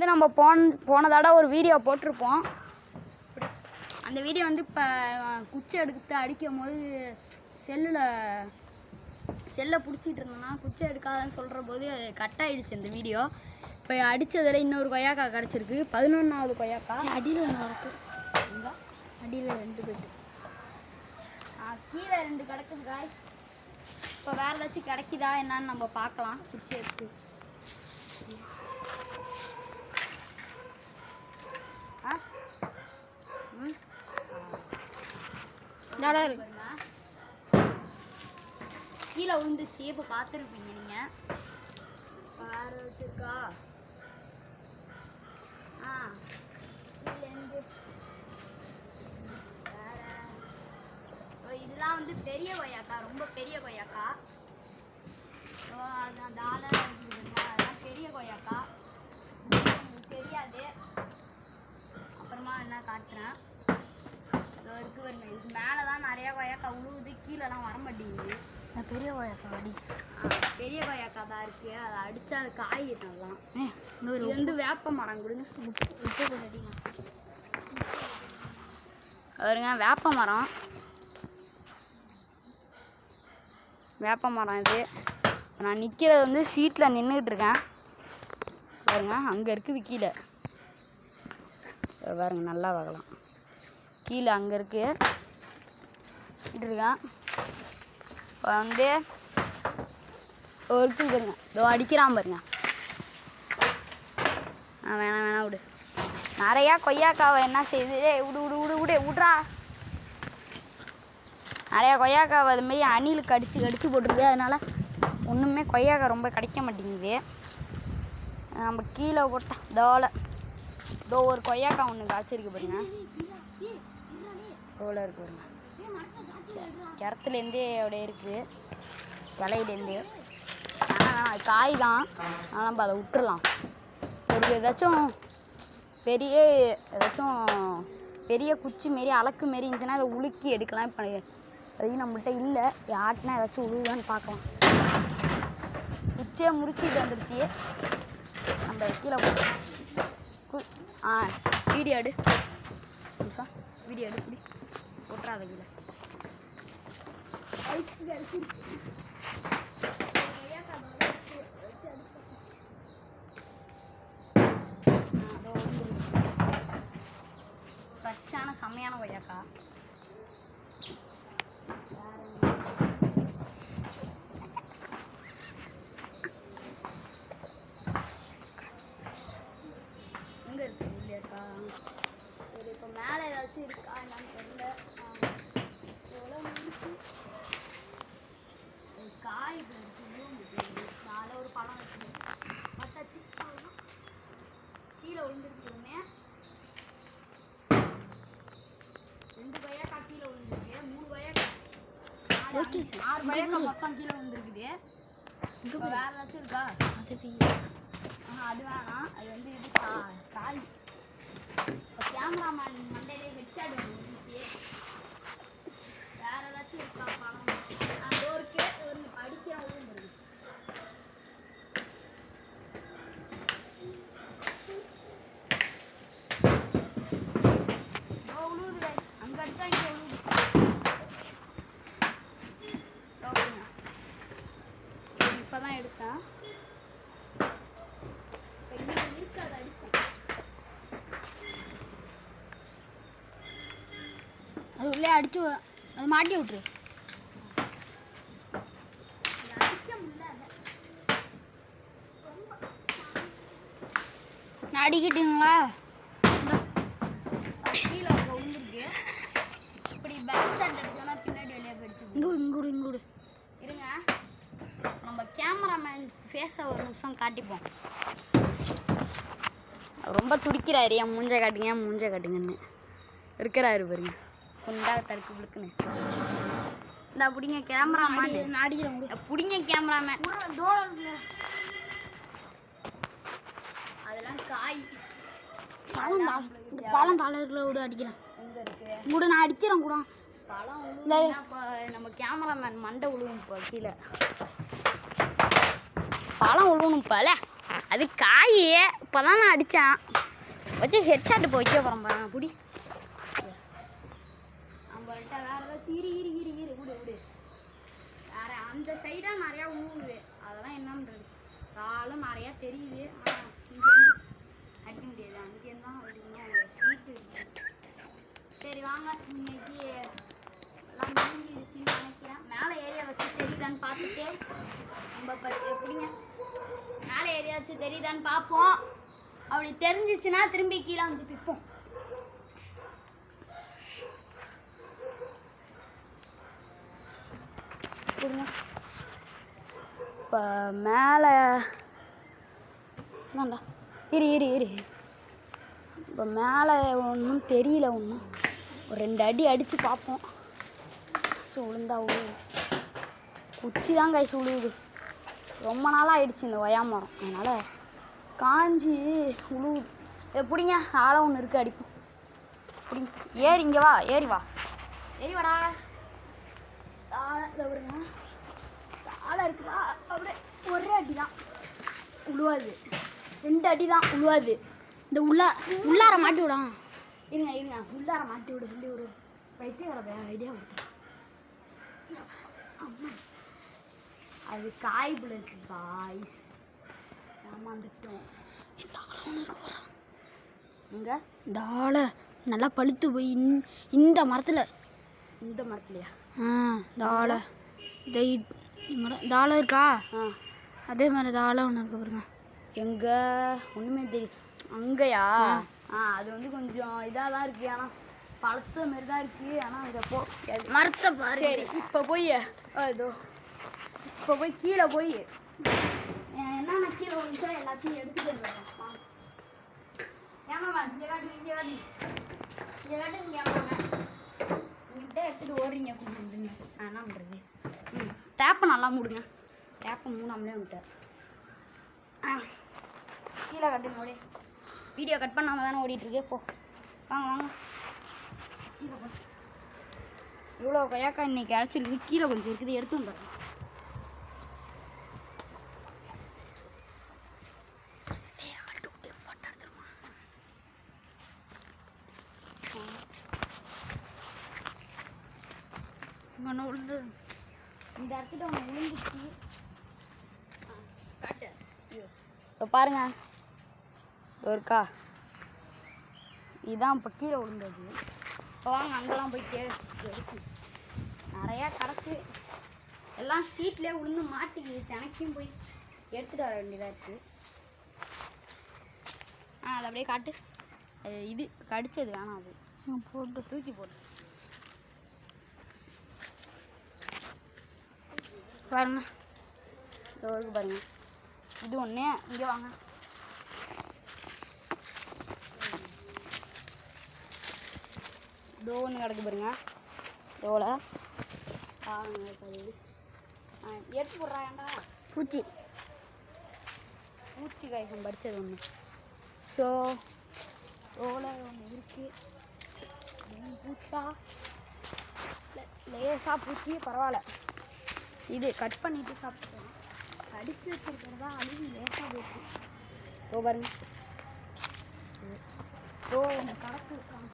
வந்து நம்ம போன தடவை ஒரு வீடியோ போட்டிருப்போம். அந்த வீடியோ வந்து இப்போ குச்சி எடுத்து அடிக்கும் போது செல்லை பிடிச்சிட்டு இருந்தோம்னா குச்சி எடுக்காதன்னு சொல்கிற போது கட் ஆகிடுச்சு அந்த வீடியோ. இப்போ அடித்ததில் இன்னொரு கொய்யாக்கா கிடச்சிருக்கு. 11வது கொய்யாக்கா. அடியில் ஒன்று இருக்குது. எங்கே? அடியில் 2 போய்ட்டு கீழே 2 கிடக்குது காய். இப்போ வேறு ஏதாச்சும் கிடைக்குதா என்னன்னு நம்ம பார்க்கலாம். குச்சி எடுத்து கீழே விழுந்துச்சு. இப்போ பார்த்துருப்பீங்க நீங்கள். வேறு வச்சுருக்கா? இதெல்லாம் வந்து பெரிய கொய்யாக்கா, ரொம்ப பெரிய கொய்யாக்கா. அதெல்லாம் பெரிய கொய்யாக்கா, உங்களுக்கு தெரியாது. அப்புறமா என்ன காட்டுறேன். இருக்கு வருங்க. இதுக்கு மேலே தான் நிறையா கொய்யாக்கா உழுவுது, கீழெல்லாம் வர மாட்டேங்குது. பெரிய கொய்யாக்கா அடி. பெரிய கொய்யாக்கா தான் இருக்குது. அதை அடித்தா அது காய் நல்லா. இது வந்து வேப்ப மரம் கொடுங்க. வருங்க வேப்ப மரம். இது நான் நிற்கிறது வந்து ஷீட்டில் நின்றுட்டு இருக்கேன் பாருங்க. அங்கே இருக்குது கீழே பாருங்க, நல்லா பார்க்கலாம். கீழே அங்கே இருக்கேன். இப்போ வந்து இருக்குதுங்க. இதோ அடிக்கிறான் பாருங்க. வேணாம் விடு. நிறையா கொய்யாக்காவை என்ன செய்யுது? விட்றா. நிறையா கொய்யாக்காவை அதுமாரி அணில் கடிச்சு போட்டுருது. அதனால் ஒன்றுமே கொய்யாக்காய் ரொம்ப கிடைக்க மாட்டேங்குது. நம்ம கீழே போட்டால் இதோ ஒரு கொய்யாக்காய் ஒன்று காய்ச்சிருக்கு பாருங்க. எவ்வளோ இருக்கு பாருங்க. கிரத்துலேருந்தே அப்படியே இருக்குது, கிளையிலேருந்து. ஆனால் காய் தான். ஆனால் நம்ம அதை விட்டுறலாம். ஒரு ஏதாச்சும் பெரிய குச்சி மாரி அலக்கு மாரி இருந்துச்சுன்னா அதை உலுக்கி எடுக்கலாம். இப்போ அதையும் நம்மள்கிட்ட இல்லை. யார்ட்டுனா ஏதாச்சும் உழுதான்னு பார்க்கலாம். குச்சியை முறிச்சிட்டு வந்துடுச்சு. நம்ம கீழே வீடியோ எடு. வீடியோ எடு. இப்படி போட்டுறாத கீழே. ஃப்ரெஷ்ஷான செம்மையான கொய்யாக்கா. எங்கே இருக்கு? இல்லையாக்கா? சரி, இப்போ மேலே ஏதாச்சும் இருக்கா என்னன்னு தெரியல. எவ்வளோ இருக்கு காய்? மேலே ஒரு பழம் இருக்குது. பட்டாச்சு. கீழே விழுந்துருக்குமே. 2 கொய்யாக்கா கீழே விழுந்துருக்கு. 3 கொய்யாக்கா, 6 கொய்யாக்கா மொத்தம் கீழே விழுந்துருக்குது. இங்கே வேறு ஏதாச்சும் இருக்கா? அது வேணாம். அது வந்து இது காய். இப்போ கேமராமேன் மண்டையிலே ஹெட்ஷாட் வந்துருச்சு. வேறு ஏதாச்சும் இருக்கா பழம்? டோருக்கு ஒரு படிக்கிற விழுந்துருக்கு. உழுவுது. அங்கே அடிச்சா இங்கே உழுவுது. இப்போ தான் எடுத்தேன். இருக்காது அடிப்பேன். அது உள்ளே அடிச்சு அது மாட்டி விட்டுரு. நான் அடிக்கிட்டீங்களா? கீழே விழுந்துருக்கு. இப்படி பேக் சைட் அடிச்சோன்னா பின்னாடி வெளியே போயிடுச்சு. இங்கூடு இருங்க. நம்ம கேமராமேன் ஃபேஸை ஒரு நிமிஷம் காட்டிப்போம். ரொம்ப துடிக்கிறாரு. என் மூஞ்சை காட்டுங்கன்னு இருக்கிறாரு பாருங்க. குண்டா தடுக்கு புழுக்குன்னு. இந்த பிடிங்க கேமராமேன். பிடிங்க கேமராமேன். அதெல்லாம் காய். பழம் தலைகளை விட அடிக்கிறேன். எங்கே இருக்கு? கூட நான் அடிக்கிறேன் கூட. பழம் இப்போ நம்ம கேமராமேன் மண்டை விழுவும். இப்போ கீழே பழம் விழுவணும். இப்போ அது காய் இப்போதான் நான் அடித்தேன் வச்சு ஹெட்ஷாட்டு போய் வைக்க போகிறேன் பாருங்க புடி நம்மள்கிட்ட வேற ஏதாச்சும் இரு விடு வேற அந்த சைடாக நிறையா உழுவுது அதெல்லாம் என்ன பண்ணுறது காலும் நிறையா தெரியுது ஆனால் இங்கே வந்து அடிக்க முடியாது அங்கேருந்து தான் அடிக்கணும் ஸ்வீட்டு சரி வாங்க இன்னைக்கு எல்லாம் முடிஞ்சிருச்சுன்னு நினைக்கிறேன் மேலே ஏரியா வச்சு தெரியுதான்னு பார்த்துட்டு நம்ம எப்படிங்க மேலே ஏரியா வச்சு தெரியுதான்னு பார்ப்போம் அப்படி தெரிஞ்சிச்சுன்னா திரும்பி கீழே வந்து பிப்போம் இப்போ மேலே என்னண்டா இரு இப்போ மேலே ஒன்றும் தெரியல ஒன்றும் ஒரு 2 அடி அடித்து பார்ப்போம் உளுந்தா உழுவு குச்சி தான் கை சுழுவுது ரொம்ப நாளாக ஆயிடுச்சு இந்த ஒயா மரம் அதனால் காஞ்சி உழுவுது எப்படிங்க ஆளை ஒன்று இருக்குது அடிப்போம் பிடிங்க ஏறி இங்கே வா ஏறி வாடா தாழை விடுங்க தாழை இருக்குதா அப்படியே ஒரே அடி தான் உழுவாது 2 அடி தான் உழுவாது இந்த உள்ளார மாட்டி விடும் இருங்க உள்ளார மாட்டி விடு சொல்லி ஒரு பைத்தியக்கார ஐடியா கொடுத்தேன் அது காய்ப்புல இருக்கு பாய்ஸ் ஏமாந்துட்டோம் இங்கே தாழை நல்லா பழுத்து போய் இந்த மரத்துலையா தாழை தாழை இருக்கா அதே மாதிரி தாழை ஒன்று இருக்கு பாருங்க எங்கே ஒன்றுமே தெரியும் அங்கேயா அது வந்து கொஞ்சம் இதாக தான் இருக்குது ஆனால் பழத்த மாரி தான் இருக்குது ஆனால் இதை மரத்தை பாரு சரி இப்போ போய் கீழே போய் என்னென்ன கீழே வந்துச்சோ எல்லாத்தையும் எடுத்துகிட்டு வந்துடுறேன் ஏமாம்மா இங்கே காட்டு கேட்பாங்க இங்கிட்ட எடுத்துகிட்டு ஓடுறீங்க கொஞ்சம் என்ன பண்ணுறது டேப்பை நல்லா மூடுங்க டேப்பை மூணாமலே வந்துட்டார் கீழே கட்டுங்க ஓடி வீடியோ கட் பண்ணாமல் தானே ஓடிட்டுருக்கு போ வாங்க கீழே போ இவ்வளோ கொய்யாக்காய் இன்னைக்கு அரைச்சிருக்கு கீழே கொஞ்சம் இருக்குது எடுத்து வந்துடுறேன் உழுது இந்த இடத்துல ஒன்று விழுந்துச்சு காட்டு இப்போ பாருங்க இருக்கா இதுதான் இப்போ கீழே விழுந்தது இப்போ வாங்க அங்கெல்லாம் போய் எடுத்து நிறையா கிடக்கு எல்லாம் ஷீட்லேயே விழுந்து மாட்டிக்குது தினைக்கும் போய் எடுத்துகிட்டு வர வேண்டியதாக இருக்குது அதை அப்படியே காட்டு இது கடிச்சது வேணாம் அது போட்டு தூக்கி போட்டு பாருங்க இருக்கு பாருங்க இது ஒன்று இங்கே வாங்க இதோ ஒன்று கிடக்கு பாருங்க இதோல எடுத்து போடுறாண்டா பூச்சி காய்க்கும் படித்தது ஒன்று ஸோ ஓலை ஒன்று இருக்குது பூச்சா லேசாக பூச்சி பரவாயில்ல இது கட் பண்ணிட்டு சாப்பிட்டோம் கடிச்சு வச்சிருக்கிறதா அழுகி லேசாக போயிட்டு பாருங்க ஒன்று கடக்கு